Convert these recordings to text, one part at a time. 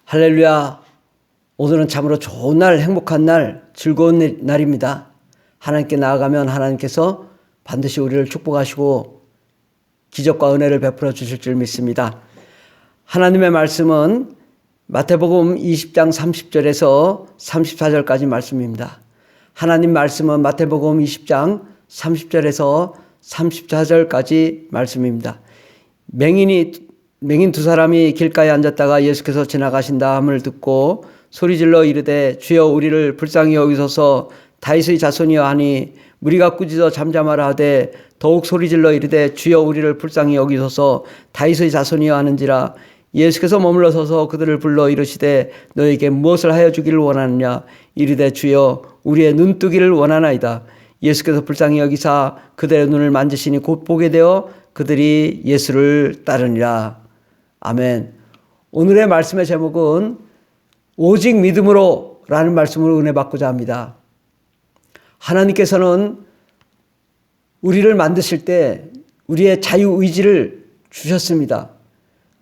할렐루야. 오늘은 참으로 좋은 날, 행복한 날, 즐거운 날입니다. 하나님께 나아가면 하나님께서 반드시 우리를 축복하시고 기적과 은혜를 베풀어 주실 줄 믿습니다. 하나님의 말씀은 마태복음 20장 30절에서 34절까지 말씀입니다. 하나님 말씀은 마태복음 20장 30절에서 34절까지 말씀입니다. 맹인 두 사람이 길가에 앉았다가 예수께서 지나가신다함을 듣고 소리질러 이르되 주여 우리를 불쌍히 여기소서 다윗의 자손이여 하니 무리가 꾸짖어 잠잠하라 하되 더욱 소리질러 이르되 주여 우리를 불쌍히 여기소서 다윗의 자손이여 하는지라. 예수께서 머물러 서서 그들을 불러 이르시되 너에게 무엇을 하여 주기를 원하느냐. 이르되 주여 우리의 눈뜨기를 원하나이다. 예수께서 불쌍히 여기사 그들의 눈을 만지시니 곧 보게 되어 그들이 예수를 따르니라. 아멘. 오늘의 말씀의 제목은 오직 믿음으로 라는 말씀으로 은혜 받고자 합니다. 하나님께서는 우리를 만드실 때 우리의 자유의지를 주셨습니다.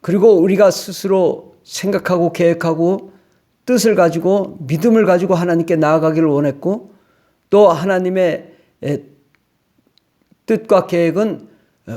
그리고 우리가 스스로 생각하고 계획하고 뜻을 가지고 믿음을 가지고 하나님께 나아가기를 원했고, 또 하나님의 뜻과 계획은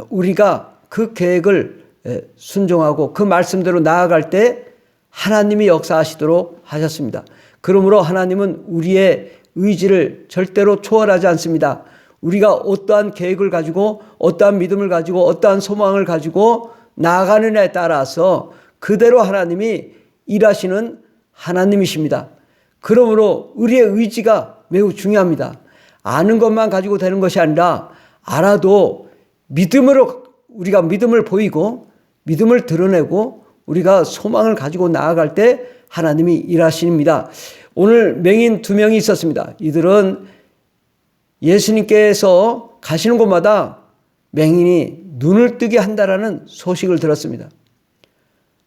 우리가 그 계획을 순종하고 그 말씀대로 나아갈 때 하나님이 역사하시도록 하셨습니다. 그러므로 하나님은 우리의 의지를 절대로 초월하지 않습니다. 우리가 어떠한 계획을 가지고 어떠한 믿음을 가지고 어떠한 소망을 가지고 나아가느냐에 따라서 그대로 하나님이 일하시는 하나님이십니다. 그러므로 우리의 의지가 매우 중요합니다. 아는 것만 가지고 되는 것이 아니라 알아도 믿음으로 우리가 믿음을 보이고 믿음을 드러내고 우리가 소망을 가지고 나아갈 때 하나님이 일하십니다. 오늘 맹인 두 명이 있었습니다. 이들은 예수님께서 가시는 곳마다 맹인이 눈을 뜨게 한다라는 소식을 들었습니다.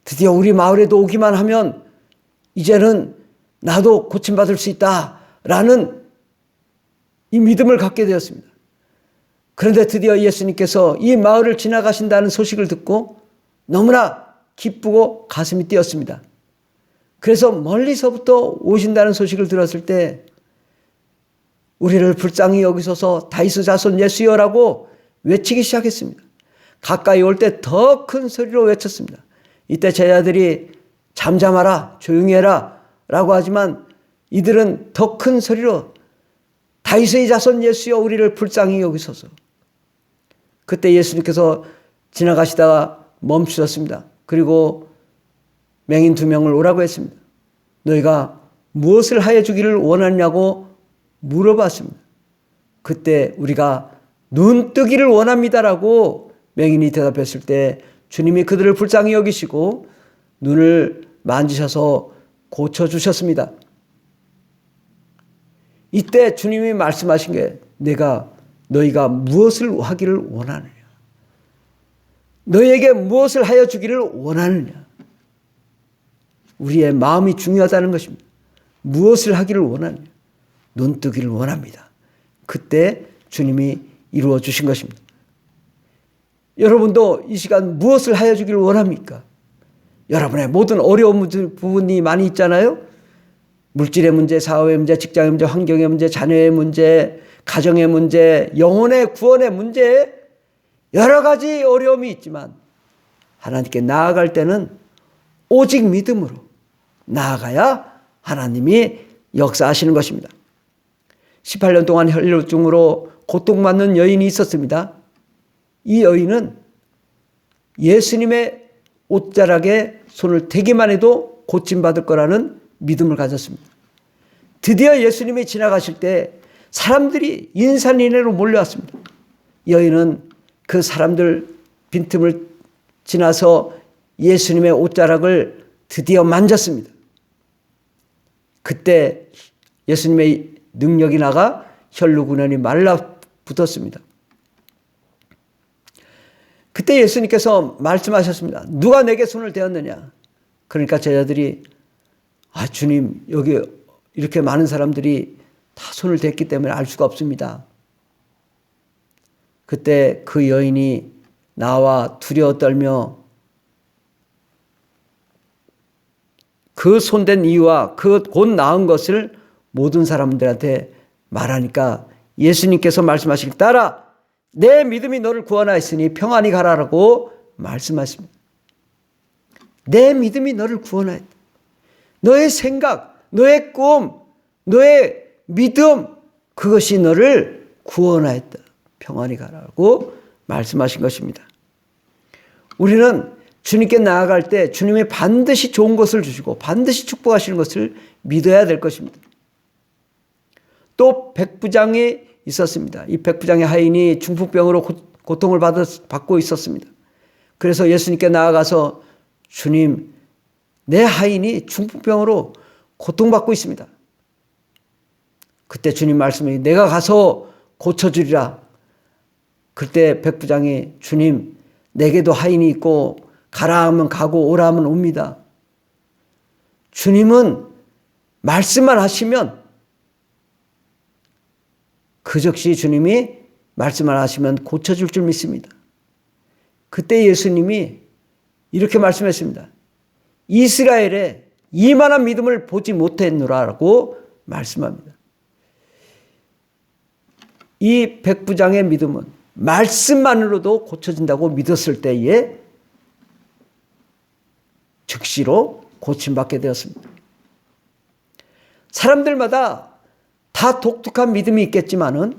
드디어 우리 마을에도 오기만 하면 이제는 나도 고침받을 수 있다라는 이 믿음을 갖게 되었습니다. 그런데 드디어 예수님께서 이 마을을 지나가신다는 소식을 듣고 너무나 기쁘고 가슴이 뛰었습니다. 그래서 멀리서부터 오신다는 소식을 들었을 때 우리를 불쌍히 여기소서 다윗의 자손 예수여라고 외치기 시작했습니다. 가까이 올 때 더 큰 소리로 외쳤습니다. 이때 제자들이 잠잠하라, 조용히 해라 라고 하지만 이들은 더 큰 소리로 다윗의 자손 예수여 우리를 불쌍히 여기소서. 그때 예수님께서 지나가시다가 멈추셨습니다. 그리고 맹인 두 명을 오라고 했습니다. 너희가 무엇을 하여 주기를 원하냐고 물어봤습니다. 그때 우리가 눈 뜨기를 원합니다라고 맹인이 대답했을 때 주님이 그들을 불쌍히 여기시고 눈을 만지셔서 고쳐주셨습니다. 이때 주님이 말씀하신 게 너희가 무엇을 하기를 원하느냐. 너희에게 무엇을 하여 주기를 원하느냐. 우리의 마음이 중요하다는 것입니다. 무엇을 하기를 원하느냐. 눈 뜨기를 원합니다. 그때 주님이 이루어 주신 것입니다. 여러분도 이 시간 무엇을 하여 주기를 원합니까? 여러분의 모든 어려운 부분이 많이 있잖아요. 물질의 문제, 사업의 문제, 직장의 문제, 환경의 문제, 자녀의 문제, 가정의 문제, 영혼의 구원의 문제, 여러 가지 어려움이 있지만 하나님께 나아갈 때는 오직 믿음으로 나아가야 하나님이 역사하시는 것입니다. 18년 동안 혈루증으로 고통받는 여인이 있었습니다. 이 여인은 예수님의 옷자락에 손을 대기만 해도 고침받을 거라는 믿음을 가졌습니다. 드디어 예수님이 지나가실 때 사람들이 인산인해로 몰려왔습니다. 여인은 그 사람들 빈틈을 지나서 예수님의 옷자락을 드디어 만졌습니다. 그때 예수님의 능력이 나가 혈루군연이 말라붙었습니다. 그때 예수님께서 말씀하셨습니다. 누가 내게 손을 대었느냐. 그러니까 제자들이 주님 여기 이렇게 많은 사람들이 다 손을 댔기 때문에 알 수가 없습니다. 그때 그 여인이 나와 두려워 떨며 그 손댄 이유와 그 곧 나은 것을 모든 사람들한테 말하니까 예수님께서 말씀하시길 따라 내 믿음이 너를 구원하였으니 평안히 가라라고 말씀하십니다. 내 믿음이 너를 구원하였다. 너의 생각, 너의 꿈, 너의 믿음, 그것이 너를 구원하였다. 평안히 가라고 말씀하신 것입니다. 우리는 주님께 나아갈 때 주님이 반드시 좋은 것을 주시고 반드시 축복하시는 것을 믿어야 될 것입니다. 또 백부장이 있었습니다. 이 백부장의 하인이 중풍병으로 고통을 받고 있었습니다. 그래서 예수님께 나아가서 주님, 내 하인이 중풍병으로 고통받고 있습니다. 그때 주님 말씀이 내가 가서 고쳐주리라. 그때 백부장이 주님, 내게도 하인이 있고 가라 하면 가고 오라 하면 옵니다. 주님은 말씀만 하시면 그 즉시 주님이 말씀만 하시면 고쳐줄 줄 믿습니다. 그때 예수님이 이렇게 말씀했습니다. 이스라엘에 이만한 믿음을 보지 못했노라라고 말씀합니다. 이 백부장의 믿음은 말씀만으로도 고쳐진다고 믿었을 때에 즉시로 고침받게 되었습니다. 사람들마다 다 독특한 믿음이 있겠지만은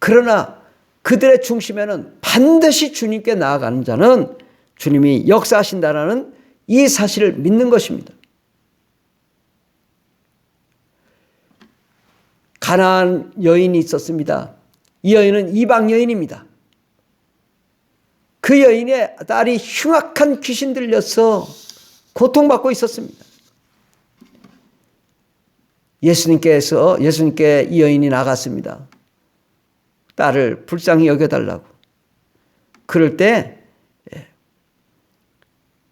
그러나 그들의 중심에는 반드시 주님께 나아가는 자는 주님이 역사하신다라는 이 사실을 믿는 것입니다. 가나안 여인이 있었습니다. 이 여인은 이방 여인입니다. 그 여인의 딸이 흉악한 귀신 들려서 고통받고 있었습니다. 예수님께 이 여인이 나갔습니다. 딸을 불쌍히 여겨달라고. 그럴 때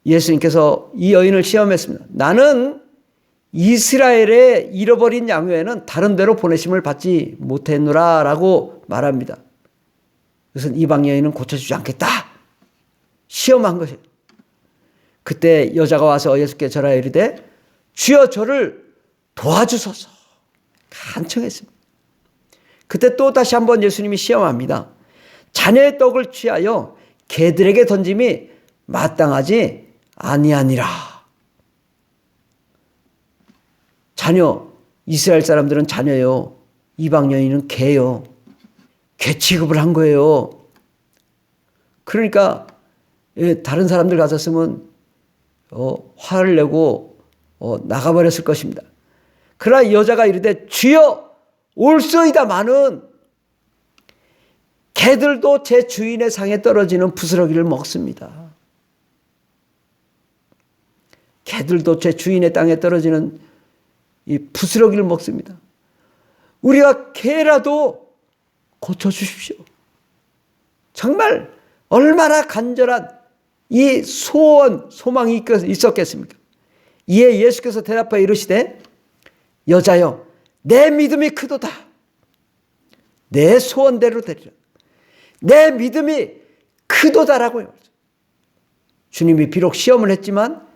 예수님께서 이 여인을 시험했습니다. 나는 이스라엘의 잃어버린 양 외에는 다른 데로 보내심을 받지 못했노라 라고 말합니다. 그래서 이방 여인은 고쳐주지 않겠다. 시험한 것이에요. 그때 여자가 와서 예수께 절하여 이르되 주여 저를 도와주소서 간청했습니다. 그때 또 다시 한번 예수님이 시험합니다. 자녀의 떡을 취하여 개들에게 던짐이 마땅하지 아니하니라. 자녀, 이스라엘 사람들은 자녀요. 이방 여인은 개요. 개 취급을 한 거예요. 그러니까 다른 사람들 같았으면 화를 내고 나가버렸을 것입니다. 그러나 여자가 이르되 주여 올소이다마는 개들도 제 주인의 상에 떨어지는 부스러기를 먹습니다. 개들도 제 주인의 땅에 떨어지는 이 부스러기를 먹습니다. 우리가 개라도 고쳐주십시오. 정말 얼마나 간절한 이 소원, 소망이 있었겠습니까? 이에 예수께서 대답하여 이르시되 여자여 내 믿음이 크도다. 내 소원대로 되리라. 내 믿음이 크도다라고요. 주님이 비록 시험을 했지만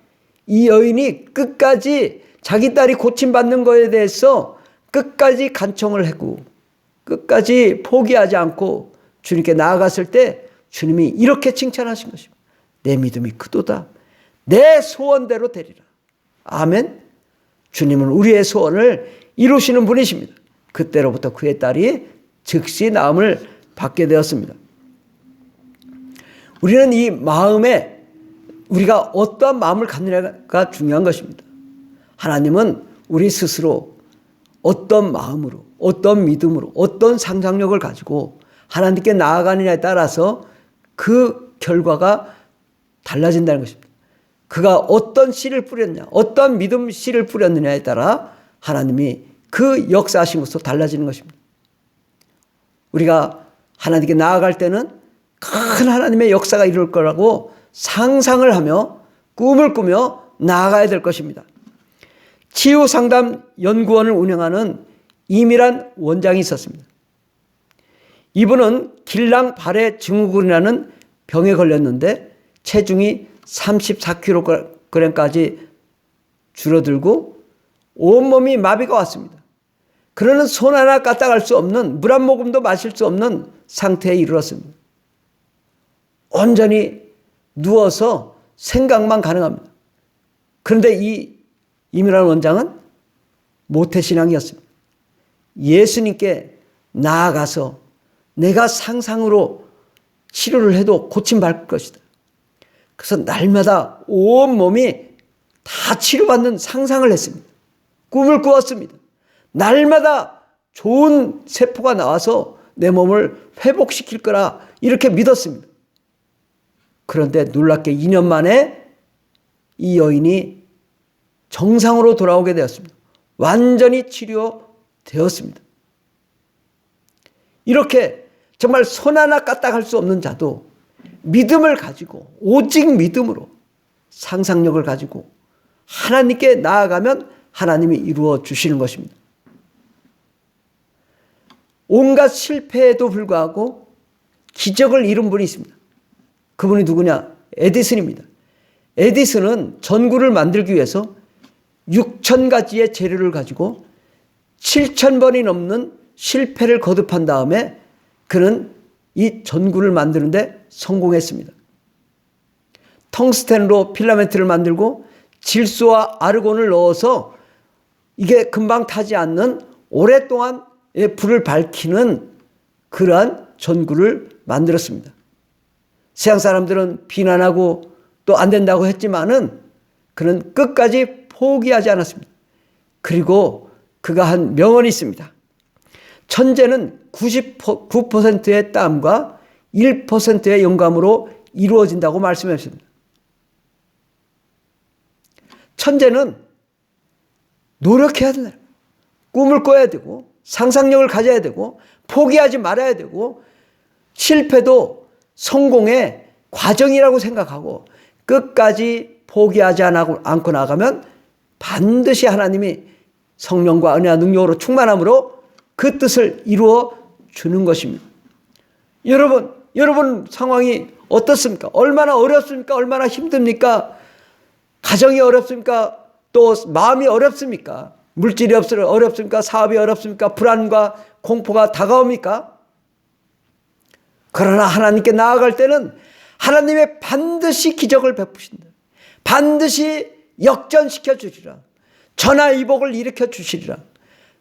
이 여인이 끝까지 자기 딸이 고침받는 것에 대해서 끝까지 간청을 하고 끝까지 포기하지 않고 주님께 나아갔을 때 주님이 이렇게 칭찬하신 것입니다. 내 믿음이 크도다. 내 소원대로 되리라. 아멘. 주님은 우리의 소원을 이루시는 분이십니다. 그때로부터 그의 딸이 즉시 나음을 받게 되었습니다. 우리는 이 마음에 우리가 어떠한 마음을 갖느냐가 중요한 것입니다. 하나님은 우리 스스로 어떤 마음으로, 어떤 믿음으로, 어떤 상상력을 가지고 하나님께 나아가느냐에 따라서 그 결과가 달라진다는 것입니다. 그가 어떤 씨를 뿌렸냐, 어떤 믿음 씨를 뿌렸느냐에 따라 하나님이 그 역사하신 것으로 달라지는 것입니다. 우리가 하나님께 나아갈 때는 큰 하나님의 역사가 이룰 거라고 상상을 하며 꿈을 꾸며 나아가야 될 것입니다. 치유상담연구원을 운영하는 이미란 원장이 있었습니다. 이분은 길랑 발해 증후군이라는 병에 걸렸는데 체중이 34kg까지 줄어들고 온몸이 마비가 왔습니다. 그러는 손 하나 까딱할 수 없는, 물 한 모금도 마실 수 없는 상태에 이르렀습니다. 온전히 누워서 생각만 가능합니다. 그런데 이 이민환 원장은 모태신앙이었습니다. 예수님께 나아가서 내가 상상으로 치료를 해도 고침받을 것이다. 그래서 날마다 온몸이 다 치료받는 상상을 했습니다. 꿈을 꾸었습니다. 날마다 좋은 세포가 나와서 내 몸을 회복시킬 거라 이렇게 믿었습니다. 그런데 놀랍게 2년 만에 이 여인이 정상으로 돌아오게 되었습니다. 완전히 치료되었습니다. 이렇게 정말 손 하나 까딱할 수 없는 자도 믿음을 가지고, 오직 믿음으로 상상력을 가지고 하나님께 나아가면 하나님이 이루어 주시는 것입니다. 온갖 실패에도 불구하고 기적을 이룬 분이 있습니다. 그분이 누구냐? 에디슨입니다. 에디슨은 전구를 만들기 위해서 6,000가지의 재료를 가지고 7,000번이 넘는 실패를 거듭한 다음에 그는 이 전구를 만드는데 성공했습니다. 텅스텐으로 필라멘트를 만들고 질소와 아르곤을 넣어서 이게 금방 타지 않는 오랫동안 불을 밝히는 그러한 전구를 만들었습니다. 세상 사람들은 비난하고 또 안 된다고 했지만은 그는 끝까지 포기하지 않았습니다. 그리고 그가 한 명언이 있습니다. 천재는 99%의 땀과 1%의 영감으로 이루어진다고 말씀하셨습니다. 천재는 노력해야 된다. 꿈을 꿔야 되고 상상력을 가져야 되고 포기하지 말아야 되고 실패도 성공의 과정이라고 생각하고 끝까지 포기하지 않고 나가면 반드시 하나님이 성령과 은혜와 능력으로 충만함으로 그 뜻을 이루어 주는 것입니다. 여러분 상황이 어떻습니까? 얼마나 어렵습니까? 얼마나 힘듭니까? 가정이 어렵습니까? 또 마음이 어렵습니까? 물질이 어렵습니까? 사업이 어렵습니까? 불안과 공포가 다가옵니까? 그러나 하나님께 나아갈 때는 하나님의 반드시 기적을 베푸신다. 반드시 역전시켜 주시리라. 전화위복을 일으켜 주시리라.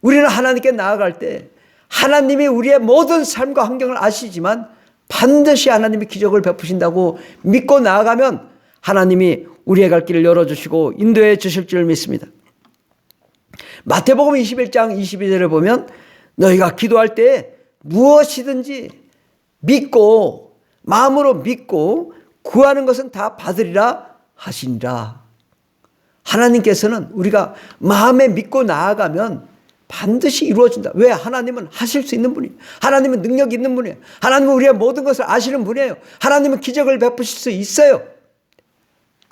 우리는 하나님께 나아갈 때 하나님이 우리의 모든 삶과 환경을 아시지만 반드시 하나님이 기적을 베푸신다고 믿고 나아가면 하나님이 우리의 갈 길을 열어주시고 인도해 주실 줄 믿습니다. 마태복음 21장 22절에 보면 너희가 기도할 때 무엇이든지 믿고 마음으로 믿고 구하는 것은 다 받으리라 하시니라. 하나님께서는 우리가 마음에 믿고 나아가면 반드시 이루어진다. 왜? 하나님은 하실 수 있는 분이에요. 하나님은 능력이 있는 분이에요. 하나님은 우리의 모든 것을 아시는 분이에요. 하나님은 기적을 베푸실 수 있어요.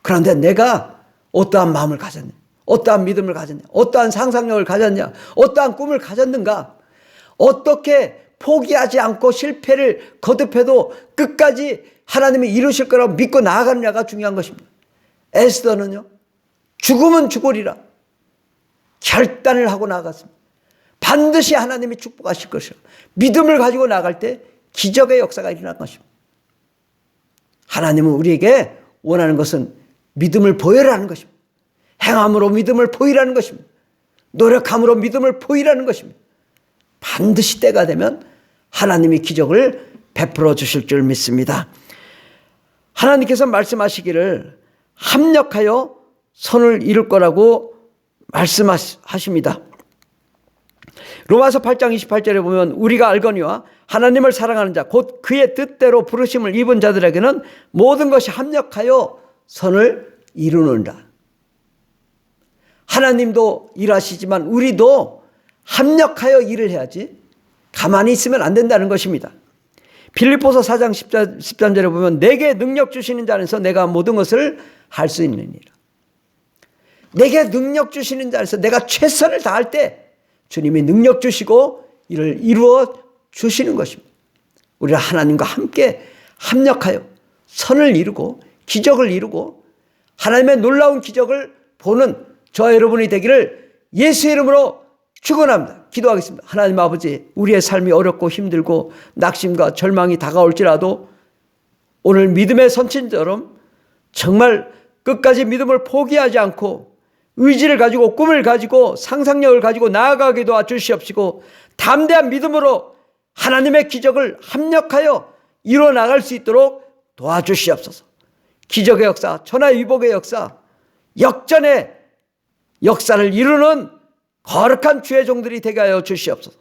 그런데 내가 어떠한 마음을 가졌냐, 어떠한 믿음을 가졌냐, 어떠한 상상력을 가졌냐, 어떠한 꿈을 가졌는가, 어떻게 포기하지 않고 실패를 거듭해도 끝까지 하나님이 이루실 거라고 믿고 나아가느냐가 중요한 것입니다. 에스더는요, 죽으면 죽으리라 결단을 하고 나아갔습니다. 반드시 하나님이 축복하실 것이요, 믿음을 가지고 나갈 때 기적의 역사가 일어날 것입니다. 하나님은 우리에게 원하는 것은 믿음을 보여라는 것입니다. 행함으로 믿음을 보이라는 것입니다. 노력함으로 믿음을 보이라는 것입니다. 반드시 때가 되면 하나님이 기적을 베풀어 주실 줄 믿습니다. 하나님께서 말씀하시기를 합력하여 선을 이룰 거라고 말씀하십니다. 로마서 8장 28절에 보면 우리가 알거니와 하나님을 사랑하는 자 곧 그의 뜻대로 부르심을 입은 자들에게는 모든 것이 합력하여 선을 이루느니라. 하나님도 일하시지만 우리도 합력하여 일을 해야지 가만히 있으면 안 된다는 것입니다. 빌립보서 4장 13절에 보면 내게 능력 주시는 자 안에서 내가 모든 것을 할 수 있느니라. 내게 능력 주시는 자 안에서 내가 최선을 다할 때 주님이 능력 주시고 이를 이루어 주시는 것입니다. 우리가 하나님과 함께 합력하여 선을 이루고 기적을 이루고 하나님의 놀라운 기적을 보는 저와 여러분이 되기를 예수의 이름으로 축원합니다. 기도하겠습니다. 하나님 아버지, 우리의 삶이 어렵고 힘들고 낙심과 절망이 다가올지라도 오늘 믿음의 선친처럼 정말 끝까지 믿음을 포기하지 않고 의지를 가지고 꿈을 가지고 상상력을 가지고 나아가게 도와주시옵시고 담대한 믿음으로 하나님의 기적을 합력하여 이뤄나갈 수 있도록 도와주시옵소서. 기적의 역사, 천하위복의 역사, 역전의 역사를 이루는 거룩한 주의 종들이 되게 하여 주시옵소서.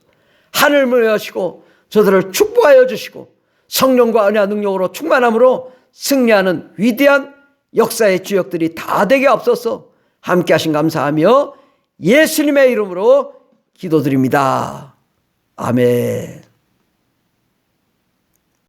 하늘문을 여시고 저들을 축복하여 주시고 성령과 은혜와 능력으로 충만함으로 승리하는 위대한 역사의 주역들이 다 되게 없어서 함께 하신 감사하며 예수님의 이름으로 기도드립니다. 아멘.